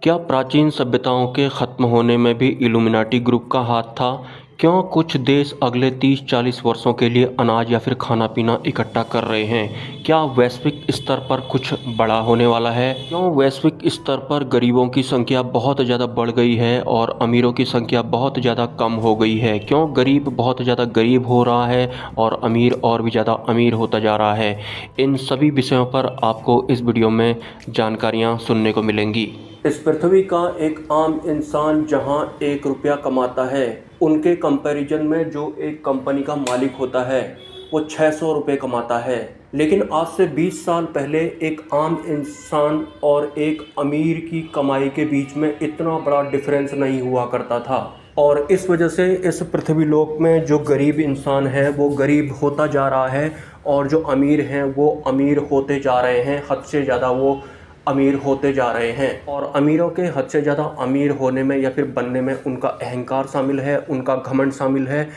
क्या प्राचीन सभ्यताओं के खत्म होने में भी इल्यूमिनाटी ग्रुप का हाथ था? क्यों कुछ देश अगले 30-40 वर्षों के लिए अनाज या फिर खाना पीना इकट्ठा कर रहे हैं? क्या वैश्विक स्तर पर कुछ बड़ा होने वाला है? क्यों वैश्विक स्तर पर गरीबों की संख्या बहुत ज़्यादा बढ़ गई है और अमीरों की संख्या बहुत ज़्यादा कम हो गई है? क्यों गरीब बहुत ज़्यादा गरीब हो रहा है और अमीर और भी ज़्यादा अमीर होता जा रहा है? इन सभी विषयों पर आपको इस वीडियो में जानकारियाँ सुनने को मिलेंगी। इस पृथ्वी का एक आम इंसान जहां 1 रुपया कमाता है, उनके कंपैरिजन में जो एक कंपनी का मालिक होता है वो 600 रुपये कमाता है। लेकिन आज से 20 साल पहले एक आम इंसान और एक अमीर की कमाई के बीच में इतना बड़ा डिफरेंस नहीं हुआ करता था, और इस वजह से इस पृथ्वी लोक में जो गरीब इंसान है वो गरीब होता जा रहा है और जो अमीर हैं वो अमीर होते जा रहे हैं। हद से ज़्यादा वो अमीर होते जा रहे हैं, और अमीरों के हद से ज़्यादा अमीर होने में या फिर बनने में उनका अहंकार शामिल है, उनका घमंड शामिल है,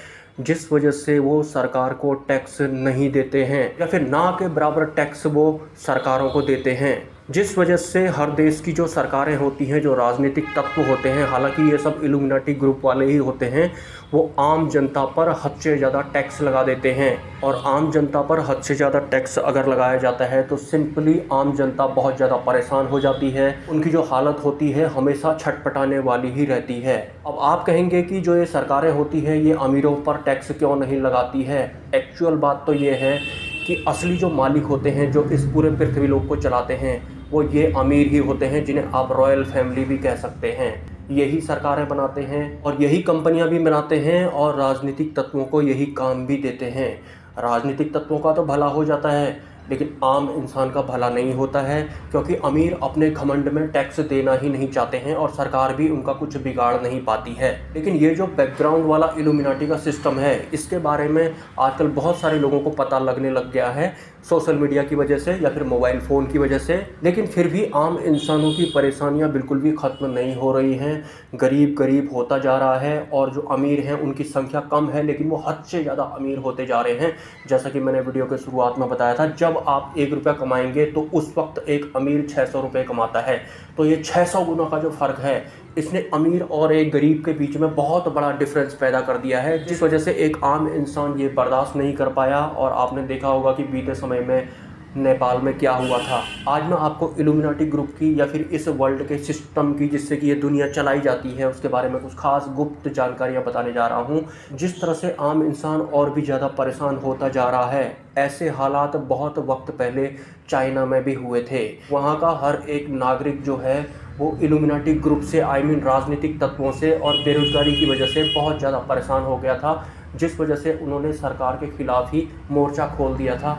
जिस वजह से वो सरकार को टैक्स नहीं देते हैं या फिर ना के बराबर टैक्स वो सरकारों को देते हैं। जिस वजह से हर देश की जो सरकारें होती हैं, जो राजनीतिक तत्व होते हैं, हालांकि ये सब इल्यूमिनाटी ग्रुप वाले ही होते हैं, वो आम जनता पर हद से ज़्यादा टैक्स लगा देते हैं। और आम जनता पर हद से ज़्यादा टैक्स अगर लगाया जाता है तो सिंपली आम जनता बहुत ज़्यादा परेशान हो जाती है। उनकी जो हालत होती है हमेशा छटपटाने वाली ही रहती है। अब आप कहेंगे कि जो ये सरकारें होती हैं ये अमीरों पर टैक्स क्यों नहीं लगाती है? एक्चुअल बात तो ये है कि असली जो मालिक होते हैं, जो इस पूरे पृथ्वी लोक को चलाते हैं, वो ये अमीर ही होते हैं, जिन्हें आप रॉयल फैमिली भी कह सकते हैं। यही सरकारें बनाते हैं और यही कंपनियां भी बनाते हैं और राजनीतिक तत्वों को यही काम भी देते हैं। राजनीतिक तत्वों का तो भला हो जाता है, लेकिन आम इंसान का भला नहीं होता है, क्योंकि अमीर अपने घमंड में टैक्स देना ही नहीं चाहते हैं और सरकार भी उनका कुछ बिगाड़ नहीं पाती है। लेकिन ये जो बैकग्राउंड वाला इल्यूमिनाटी का सिस्टम है, इसके बारे में आजकल बहुत सारे लोगों को पता लगने लग गया है, सोशल मीडिया की वजह से या फिर मोबाइल फ़ोन की वजह से। लेकिन फिर भी आम इंसानों की परेशानियां बिल्कुल भी ख़त्म नहीं हो रही हैं। गरीब गरीब होता जा रहा है और जो अमीर हैं उनकी संख्या कम है, लेकिन वो हद से ज़्यादा अमीर होते जा रहे हैं। जैसा कि मैंने वीडियो के शुरुआत में बताया था, जब आप 1 रुपया कमाएंगे तो उस वक्त एक अमीर 600 रुपये कमाता है। तो ये 600 गुना का जो फ़र्क है, इसने अमीर और एक गरीब के बीच में बहुत बड़ा डिफरेंस पैदा कर दिया है, जिस वजह से एक आम इंसान ये बर्दाश्त नहीं कर पाया। और आपने देखा होगा कि बीते समय में नेपाल में क्या हुआ था। आज मैं आपको इल्यूमिनाटी ग्रुप की या फिर इस वर्ल्ड के सिस्टम की, जिससे कि ये दुनिया चलाई जाती है, उसके बारे में कुछ खास गुप्त जानकारियां बताने जा रहा हूं। जिस तरह से आम इंसान और भी ज़्यादा परेशान होता जा रहा है, ऐसे हालात बहुत वक्त पहले चाइना में भी हुए थे। वहाँ का हर एक नागरिक जो है वो इल्यूमिनाटी ग्रुप से, राजनीतिक तत्वों से और बेरोजगारी की वजह से बहुत ज़्यादा परेशान हो गया था, जिस वजह से उन्होंने सरकार के खिलाफ ही मोर्चा खोल दिया था।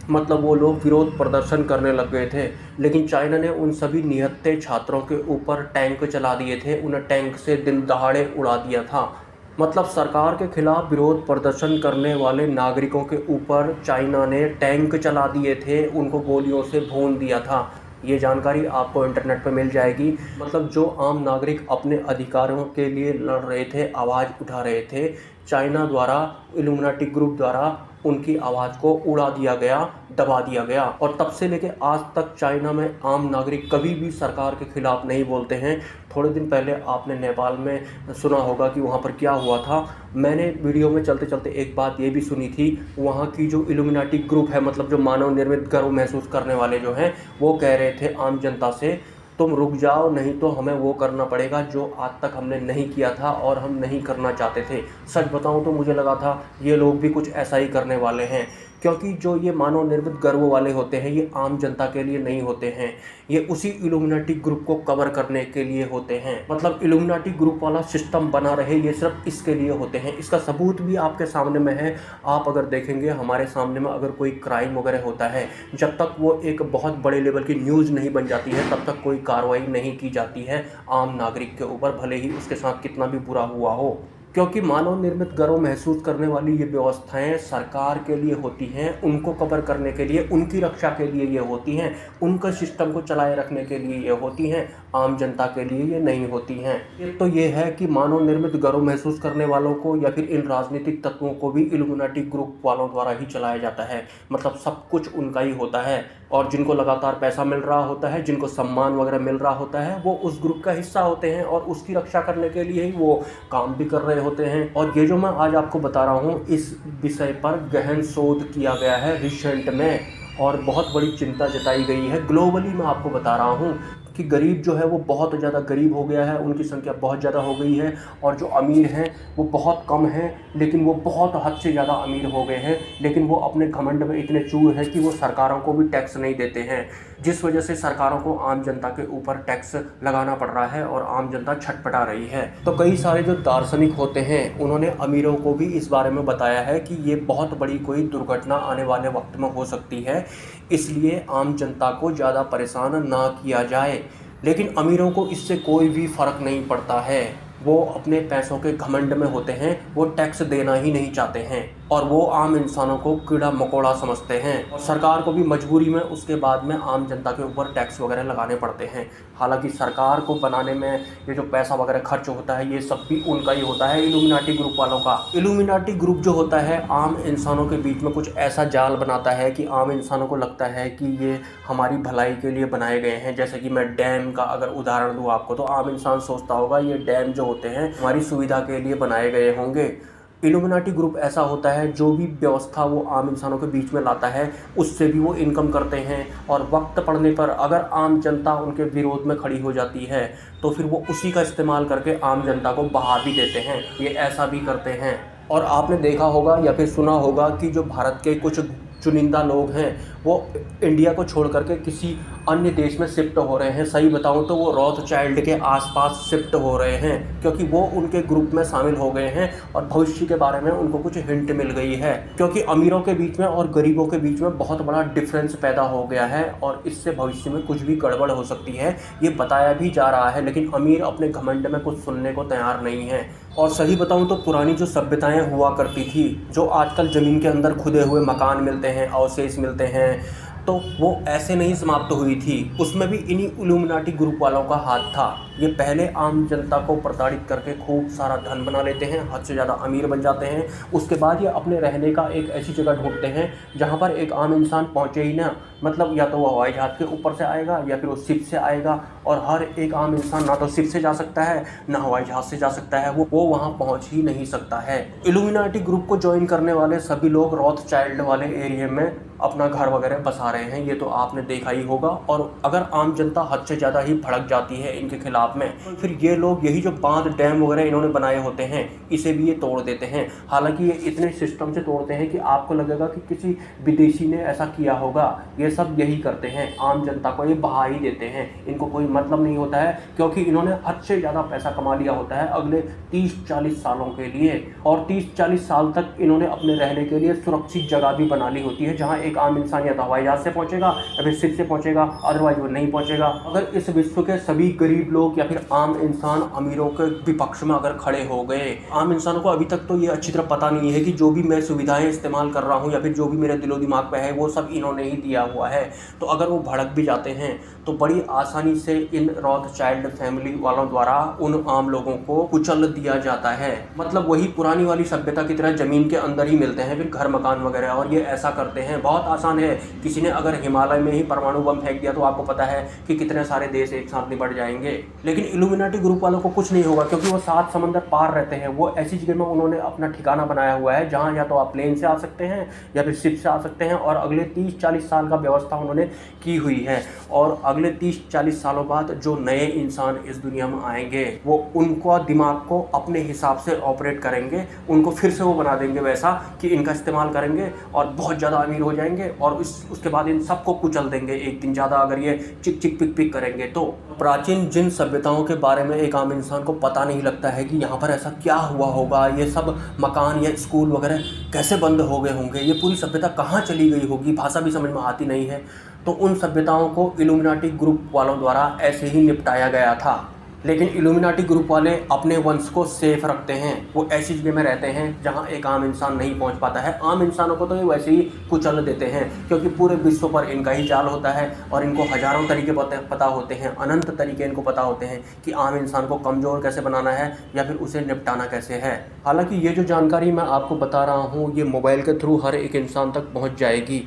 मतलब वो लोग विरोध प्रदर्शन करने लग गए थे। लेकिन चाइना ने उन सभी निहत्थे छात्रों के ऊपर टैंक चला दिए थे, उन्हें टैंक से दिन दहाड़े उड़ा दिया था। मतलब सरकार के खिलाफ विरोध प्रदर्शन करने वाले नागरिकों के ऊपर चाइना ने टैंक चला दिए थे, उनको गोलियों से भून दिया था। ये जानकारी आपको इंटरनेट पर मिल जाएगी। मतलब जो आम नागरिक अपने अधिकारों के लिए लड़ रहे थे, आवाज़ उठा रहे थे, चाइना द्वारा, इल्यूमिनाटी ग्रुप द्वारा उनकी आवाज़ को उड़ा दिया गया, दबा दिया गया। और तब से लेकर आज तक चाइना में आम नागरिक कभी भी सरकार के खिलाफ नहीं बोलते हैं। थोड़े दिन पहले आपने नेपाल में सुना होगा कि वहाँ पर क्या हुआ था। मैंने वीडियो में चलते चलते एक बात ये भी सुनी थी, वहाँ की जो इल्यूमिनाटी ग्रुप है, मतलब जो मानव निर्मित गर्व महसूस करने वाले जो हैं, वो कह रहे थे आम जनता से, तुम रुक जाओ, नहीं तो हमें वो करना पड़ेगा जो आज तक हमने नहीं किया था और हम नहीं करना चाहते थे। सच बताऊं तो मुझे लगा था ये लोग भी कुछ ऐसा ही करने वाले हैं, क्योंकि जो ये मानव निर्मित गर्व वाले होते हैं ये आम जनता के लिए नहीं होते हैं, ये उसी इल्यूमिनाटी ग्रुप को कवर करने के लिए होते हैं। मतलब इल्यूमिनाटी ग्रुप वाला सिस्टम बना रहे, ये सिर्फ इसके लिए होते हैं। इसका सबूत भी आपके सामने में है। आप अगर देखेंगे हमारे सामने में, अगर कोई क्राइम वगैरह होता है, जब तक वो एक बहुत बड़े लेवल की न्यूज़ नहीं बन जाती है तब तक कोई कार्रवाई नहीं की जाती है आम नागरिक के ऊपर, भले ही उसके साथ कितना भी बुरा हुआ हो। क्योंकि मानव निर्मित गर्व महसूस करने वाली ये व्यवस्थाएं सरकार के लिए होती हैं, उनको कवर करने के लिए, उनकी रक्षा के लिए ये होती हैं, उनके सिस्टम को चलाए रखने के लिए ये होती हैं, आम जनता के लिए ये नहीं होती हैं। एक तो ये है कि मानव निर्मित गर्व महसूस करने वालों को या फिर इन राजनीतिक तत्वों को भी इल्यूमिनाटी ग्रुप वालों द्वारा ही चलाया जाता है। मतलब सब कुछ उनका ही होता है। और जिनको लगातार पैसा मिल रहा होता है, जिनको सम्मान वगैरह मिल रहा होता है, वो उस ग्रुप का हिस्सा होते हैं और उसकी रक्षा करने के लिए ही वो काम भी कर रहे होते हैं। और ये जो मैं आज आपको बता रहा हूँ, इस विषय पर गहन शोध किया गया है रिसेंट में और बहुत बड़ी चिंता जताई गई है। ग्लोबली मैं आपको बता रहा हूँ कि गरीब जो है वो बहुत ज़्यादा गरीब हो गया है, उनकी संख्या बहुत ज़्यादा हो गई है, और जो अमीर हैं वो बहुत कम हैं, लेकिन वो बहुत हद से ज़्यादा अमीर हो गए हैं। लेकिन वो अपने घमंड में इतने चूर हैं कि वो सरकारों को भी टैक्स नहीं देते हैं, जिस वजह से सरकारों को आम जनता के ऊपर टैक्स लगाना पड़ रहा है और आम जनता छटपटा रही है। तो कई सारे जो दार्शनिक होते हैं उन्होंने अमीरों को भी इस बारे में बताया है कि ये बहुत बड़ी कोई दुर्घटना आने वाले वक्त में हो सकती है, इसलिए आम जनता को ज़्यादा परेशान ना किया जाए। लेकिन अमीरों को इससे कोई भी फ़र्क नहीं पड़ता है, वो अपने पैसों के घमंड में होते हैं, वो टैक्स देना ही नहीं चाहते हैं और वो आम इंसानों को कीड़ा मकोड़ा समझते हैं और सरकार को भी मजबूरी में उसके बाद में आम जनता के ऊपर टैक्स वगैरह लगाने पड़ते हैं। हालांकि सरकार को बनाने में ये जो पैसा वगैरह खर्च होता है ये सब भी उनका ही होता है, इल्यूमिनाटी ग्रुप वालों का। इल्यूमिनाटी ग्रुप जो होता है आम इंसानों के बीच में कुछ ऐसा जाल बनाता है कि आम इंसानों को लगता है कि ये हमारी भलाई के लिए बनाए गए हैं। जैसे कि मैं डैम का अगर उदाहरण दूँ आपको, तो आम इंसान सोचता होगा ये डैम जो होते हैं हमारी सुविधा के लिए बनाए गए होंगे। इल्यूमिनाटी ग्रुप ऐसा होता है, जो भी व्यवस्था वो आम इंसानों के बीच में लाता है उससे भी वो इनकम करते हैं, और वक्त पड़ने पर अगर आम जनता उनके विरोध में खड़ी हो जाती है तो फिर वो उसी का इस्तेमाल करके आम जनता को बहा भी देते हैं। ये ऐसा भी करते हैं। और आपने देखा होगा या फिर सुना होगा कि जो भारत के कुछ चुनिंदा लोग हैं वो इंडिया को छोड़ करके किसी अन्य देश में शिफ्ट हो रहे हैं। सही बताऊं तो वो रॉथचाइल्ड के आसपास शिफ्ट हो रहे हैं, क्योंकि वो उनके ग्रुप में शामिल हो गए हैं और भविष्य के बारे में उनको कुछ हिंट मिल गई है। क्योंकि अमीरों के बीच में और गरीबों के बीच में बहुत बड़ा डिफरेंस पैदा हो गया है और इससे भविष्य में कुछ भी गड़बड़ हो सकती है, ये बताया भी जा रहा है। लेकिन अमीर अपने घमंड में कुछ सुनने को तैयार नहीं है। और सही बताऊं तो पुरानी जो सभ्यताएं हुआ करती थी, जो आजकल ज़मीन के अंदर खुदे हुए मकान मिलते हैं, अवशेष मिलते हैं, तो वो ऐसे नहीं समाप्त हुई थी। उसमें भी इन्हीं इल्यूमिनाटी ग्रुप वालों का हाथ था। ये पहले आम जनता को प्रताड़ित करके खूब सारा धन बना लेते हैं, हद से ज़्यादा अमीर बन जाते हैं। उसके बाद ये अपने रहने का एक ऐसी जगह ढूंढते हैं जहाँ पर एक आम इंसान पहुँचे ही ना। मतलब या तो वो हवाई जहाज़ के ऊपर से आएगा या फिर वो शिप से आएगा, और हर एक आम इंसान ना तो शिप से जा सकता है ना हवाई जहाज़ से जा सकता है, वो वहाँ पहुँच ही नहीं सकता है। इल्यूमिनाटी ग्रुप को ज्वाइन करने वाले सभी लोग रॉथचाइल्ड वाले एरिया में अपना घर वगैरह बसा रहे हैं, ये तो आपने देखा ही होगा। और अगर आम जनता हद से ज़्यादा ही भड़क जाती है इनके खिलाफ में, फिर ये लोग यही जो बांध डैम वगैरह इन्होंने बनाए होते हैं इसे भी ये तोड़ देते हैं। हालांकि ये इतने सिस्टम से तोड़ते हैं कि आपको लगेगा कि किसी विदेशी ने ऐसा किया होगा। ये सब यही करते हैं, आम जनता को ये बहा ही देते हैं। इनको कोई मतलब नहीं होता है, क्योंकि इन्होंने हद से ज़्यादा पैसा कमा लिया होता है अगले 30-40 सालों के लिए। और 30-40 साल तक इन्होंने अपने रहने के लिए सुरक्षित जगह भी बना ली होती है, जहाँ एक आम इंसान या तो हवाई जहाज से पहुंचेगा या फिर शिप से पहुंचेगा, अदरवाइज वो नहीं पहुंचेगा। अगर इस विश्व के सभी गरीब लोग या फिर आम इंसान अमीरों के विपक्ष में अगर खड़े हो गए, आम इंसानों को अभी तक तो ये अच्छी तरह पता नहीं है कि जो भी मैं सुविधाएं इस्तेमाल कर रहा हूं या फिर जो भी मेरे दिलो दिमाग पे है वो सब इन्होंने ही दिया हुआ है, तो अगर वो भड़क भी जाते हैं तो बड़ी आसानी से इन रॉथचाइल्ड फैमिली वालों द्वारा उन आम लोगों को कुचल दिया जाता है। मतलब वही पुरानी वाली सभ्यता की तरह जमीन के अंदर ही मिलते हैं फिर घर मकान वगैरह, और ये ऐसा करते हैं। बहुत आसान है, किसी ने अगर हिमालय में ही परमाणु बम फेंक दिया तो आपको पता है कि कितने सारे देश एक साथ निपट जाएंगे। लेकिन इल्यूमिनाटी ग्रुप वालों को कुछ नहीं होगा, क्योंकि वो 7 समंदर पार रहते हैं। वो ऐसी जगह में उन्होंने अपना ठिकाना बनाया हुआ है जहाँ या तो आप प्लेन से आ सकते हैं या फिर शिप से आ सकते हैं, और अगले 30-40 साल का व्यवस्था उन्होंने की हुई है। और अगले 30-40 सालों बाद जो नए इंसान इस दुनिया में आएंगे वो उनको दिमाग को अपने हिसाब से ऑपरेट करेंगे, उनको फिर से वो बना देंगे वैसा कि इनका इस्तेमाल करेंगे और बहुत ज़्यादा अमीर हो जाएंगे, और उसके बाद इन सबको कुचल देंगे एक दिन ज़्यादा अगर ये चिक चिक पिक पिक करेंगे तो। प्राचीन जिन सभ्यताओं के बारे में एक आम इंसान को पता नहीं लगता है कि यहाँ पर ऐसा क्या हुआ होगा, ये सब मकान या स्कूल वगैरह कैसे बंद हो गए होंगे, ये पूरी सभ्यता कहाँ चली गई होगी, भाषा भी समझ में आती नहीं है, तो उन सभ्यताओं को इल्यूमिनाटी ग्रुप वालों द्वारा ऐसे ही निपटाया गया था। लेकिन इल्यूमिनाटी ग्रुप वाले अपने वंश को सेफ रखते हैं, वो ऐसी जगह में रहते हैं जहां एक आम इंसान नहीं पहुंच पाता है। आम इंसानों को तो ये वैसे ही कुचल देते हैं, क्योंकि पूरे विश्व पर इनका ही जाल होता है और इनको हज़ारों तरीके पता होते हैं, अनंत तरीके इनको पता होते हैं कि आम इंसान को कमज़ोर कैसे बनाना है या फिर उसे निपटाना कैसे है। हालाँकि ये जो जानकारी मैं आपको बता रहा हूँ ये मोबाइल के थ्रू हर एक इंसान तक पहुँच जाएगी,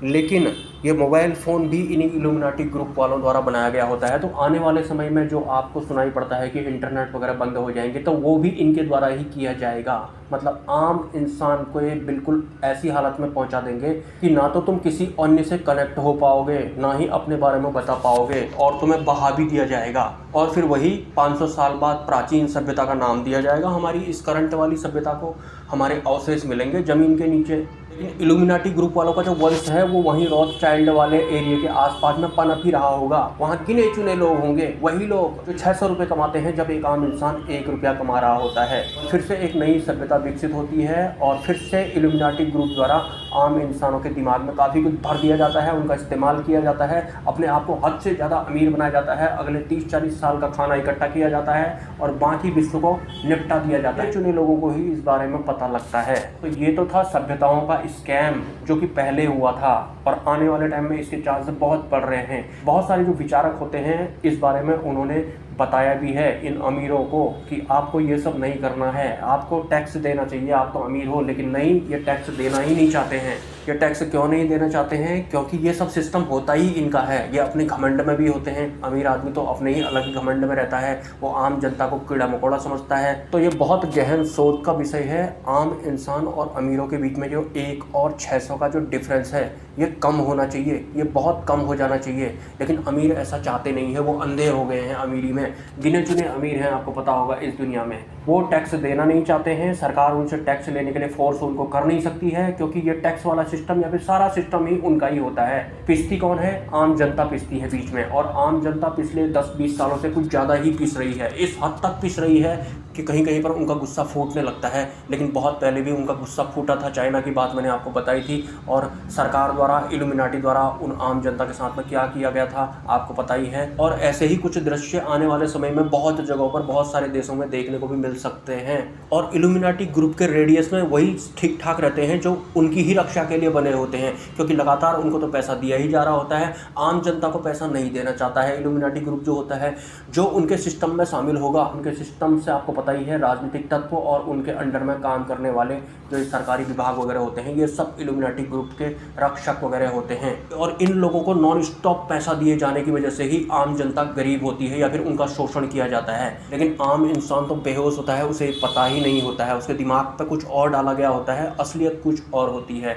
लेकिन ये मोबाइल फ़ोन भी इन्हीं इल्यूमिनाटी ग्रुप वालों द्वारा बनाया गया होता है। तो आने वाले समय में जो आपको सुनाई पड़ता है कि इंटरनेट वगैरह बंद हो जाएंगे, तो वो भी इनके द्वारा ही किया जाएगा। मतलब आम इंसान को ये बिल्कुल ऐसी हालत में पहुंचा देंगे कि ना तो तुम किसी अन्य से कनेक्ट हो पाओगे, ना ही अपने बारे में बता पाओगे, और तुम्हें बहा भी दिया जाएगा। और फिर वही 500 साल बाद प्राचीन सभ्यता का नाम दिया जाएगा हमारी इस करंट वाली सभ्यता को। हमारे अवशेष मिलेंगे ज़मीन के नीचे। लेकिन इल्यूमिनाटी ग्रुप वालों का जो वंश है वो वहीं रॉथस्चाइल्ड वाले एरिया के आसपास में पनप ही रहा होगा। वहाँ गिने चुने लोग होंगे, वही लोग जो 600 रुपये कमाते हैं जब एक आम इंसान 1 रुपया कमा रहा होता है। फिर से एक नई सभ्यता विकसित होती है और फिर से इल्यूमिनाटी ग्रुप द्वारा आम इंसानों के दिमाग में काफ़ी कुछ भर दिया जाता है, उनका इस्तेमाल किया जाता है, अपने आप को हद से ज़्यादा अमीर बनाया जाता है। अगले 30-40 साल का खाना इकट्ठा किया जाता है और बाकी विश्व को निपटा दिया जाता है। चुने लोगों को ही इस बारे में पता लगता है। तो ये तो था सभ्यताओं का स्कैम जो कि पहले हुआ था, और आने वाले टाइम में इसके चांसेस बहुत बढ़ रहे हैं। बहुत सारे जो विचारक होते हैं इस बारे में उन्होंने बताया भी है इन अमीरों को कि आपको ये सब नहीं करना है, आपको टैक्स देना चाहिए, आप तो अमीर हो। लेकिन नहीं, ये टैक्स देना ही नहीं चाहते हैं। ये टैक्स क्यों नहीं देना चाहते हैं? क्योंकि ये सब सिस्टम होता ही इनका है। ये अपने घमंड में भी होते हैं। अमीर आदमी तो अपने ही अलग ही घमंड में रहता है, वो आम जनता को कीड़ा मकोड़ा समझता है। तो ये बहुत गहन सोच का विषय है। आम इंसान और अमीरों के बीच में जो 1 और 600 का जो डिफरेंस है ये कम होना चाहिए, ये बहुत कम हो जाना चाहिए। लेकिन अमीर ऐसा चाहते नहीं है, वो अंधे हो गए हैं अमीरी में। गिने चुने अमीर हैं, आपको पता होगा इस दुनिया में, वो टैक्स देना नहीं चाहते हैं। सरकार उनसे टैक्स लेने के लिए फोर्स उनको कर नहीं सकती है, क्योंकि ये टैक्स वाला सिस्टम या फिर सारा सिस्टम ही उनका ही होता है। पिसती कौन है? आम जनता पिसती है बीच में, और आम जनता पिछले 10-20 सालों से कुछ ज़्यादा ही पिस रही है। इस हद तक पिस रही है कि कहीं कहीं पर उनका गुस्सा फूटने लगता है। लेकिन बहुत पहले भी उनका गुस्सा फूटा था। चाइना की बात मैंने आपको बताई थी, और सरकार द्वारा, इल्यूमिनाटी द्वारा उन आम जनता के साथ में क्या किया गया था आपको पता ही है। और ऐसे ही कुछ दृश्य आने वाले समय में बहुत जगहों पर, बहुत सारे देशों में देखने को भी मिल सकते हैं। और इल्यूमिनाटी ग्रुप के रेडियस में वही ठीक ठाक रहते हैं जो उनकी ही रक्षा के लिए बने होते हैं, क्योंकि लगातार उनको तो पैसा दिया ही जा रहा होता है। आम जनता को पैसा नहीं देना चाहता है इल्यूमिनाटी ग्रुप जो होता है। जो उनके सिस्टम में शामिल होगा, उनके सिस्टम से आपको पता ही है, राजनीतिक तत्व और उनके अंडर में काम करने वाले जो सरकारी विभाग वगैरह होते हैं, ये सब इल्यूमिनाटी ग्रुप के रक्षक वगैरह होते हैं। और इन लोगों को नॉन स्टॉप पैसा दिए जाने की वजह से ही आम जनता गरीब होती है या फिर उनका शोषण किया जाता है। लेकिन आम इंसान तो बेहोश होता है, उसे पता ही नहीं होता है, उसके दिमाग पर कुछ और डाला गया होता है, असलियत कुछ और होती है।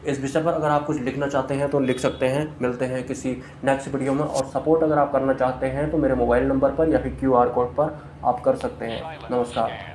इस विषय पर अगर आप कुछ लिखना चाहते हैं तो लिख सकते हैं। मिलते हैं किसी नेक्स्ट वीडियो में। और सपोर्ट अगर आप करना चाहते हैं तो मेरे मोबाइल नंबर पर या फिर QR कोड पर आप कर सकते हैं। नमस्कार।